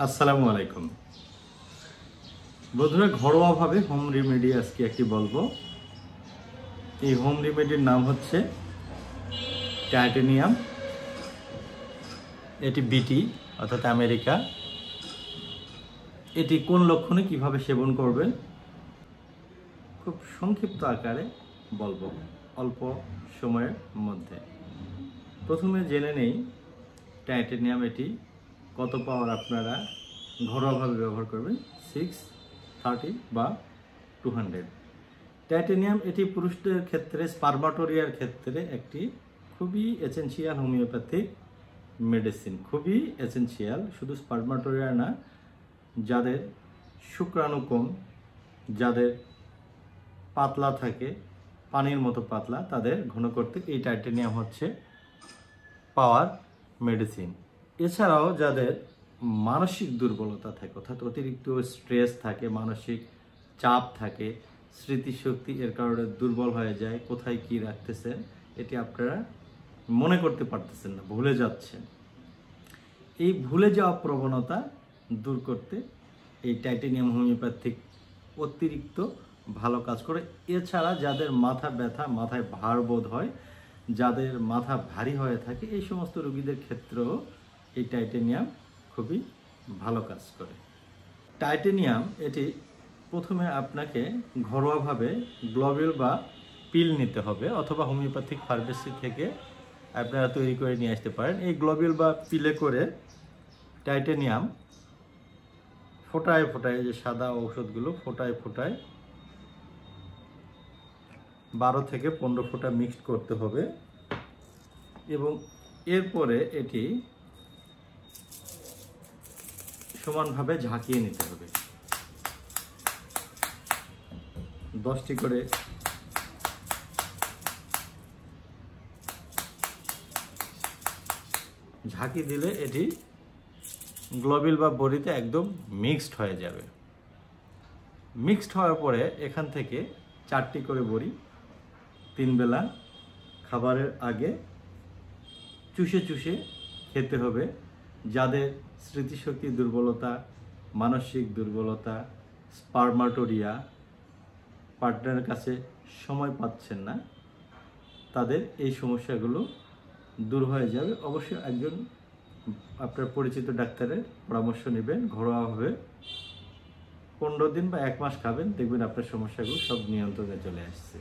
আসসালামু আলাইকুম বন্ধুরা, ঘরোয়াভাবে হোম রেমেডি আজকে একটি বলবো। এই হোম রেমেডির নাম হচ্ছে টাইটেনিয়াম। এটি বিটি অর্থাৎ আমেরিকা। এটি কোন লক্ষণে কিভাবে সেবন করবেন খুব সংক্ষিপ্ত আকারে বলবো অল্প সময়ের মধ্যে। প্রথমে জেনে নেই টাইটেনিয়াম এটি কত পাওয়ার আপনারা ঘরোয়াভাবে ব্যবহার করবেন, 630 বা 200। টাইটেনিয়াম এটি পুরুষদের ক্ষেত্রে স্পার্মাটোরিয়ার ক্ষেত্রে একটি খুবই এসেনশিয়াল হোমিওপ্যাথিক মেডিসিন, খুবই এসেনশিয়াল। শুধু স্পার্মাটোরিয়া না, যাদের শুক্রাণু কম, যাদের পাতলা থাকে, পানির মতো পাতলা, তাদের ঘন করতে এই টাইটেনিয়াম হচ্ছে পাওয়ার মেডিসিন। এছাড়াও যাদের মানসিক দুর্বলতা থাকে, অর্থাৎ অতিরিক্ত স্ট্রেস থাকে, মানসিক চাপ থাকে, স্মৃতিশক্তি এর কারণে দুর্বল হয়ে যায়, কোথায় কি রাখতেছেন এটি আপনারা মনে করতে পারতেছেন না, ভুলে যাচ্ছেন। এই ভুলে যাওয়া প্রবণতা দূর করতে এই টাইটেনিয়াম হোমিওপ্যাথিক অতিরিক্ত ভালো কাজ করে। এছাড়া যাদের মাথা ব্যথা, মাথায় ভার বোধ হয়, যাদের মাথা ভারী হয়ে থাকে, এই সমস্ত রোগীদের ক্ষেত্রেও এই টাইটেনিয়াম খুবই ভালো কাজ করে। টাইটেনিয়াম এটি প্রথমে আপনাকে ঘরোয়াভাবে গ্লোবিউল বা পিল নিতে হবে, অথবা হোমিওপ্যাথিক ফার্মেসি থেকে আপনারা তৈরি করে নিয়ে আসতে পারেন। এই গ্লোবিউল বা পিলে করে টাইটেনিয়াম ফোটায় ফোটায়, যে সাদা ঔষধগুলো ফোটায় ফোটায় 12 থেকে 15 ফোঁটা মিক্সড করতে হবে, এবং এরপরে এটি সমানভাবে ঝাঁকিয়ে নিতে হবে। 10টি করে ঝাঁকি দিলে এটি গ্লোবিউল বা বড়িতে একদম মিক্সড হয়ে যাবে। মিক্সড হওয়ার পরে এখান থেকে 4টি করে বড়ি 3 বেলা খাবারের আগে চুষে চুষে খেতে হবে। যাদের স্মৃতিশক্তি দুর্বলতা, মানসিক দুর্বলতা, স্পার্মাটোরিয়া, পার্টনারের কাছে সময় পাচ্ছেন না, তাদের এই সমস্যাগুলো দূর হয়ে যাবে। অবশ্যই একজন আপনার পরিচিত ডাক্তারের পরামর্শ নেবেন। ঘরোয়াভাবে 15 দিন বা 1 মাস খাবেন, দেখবেন আপনার সমস্যাগুলো সব নিয়ন্ত্রণে চলে আসছে।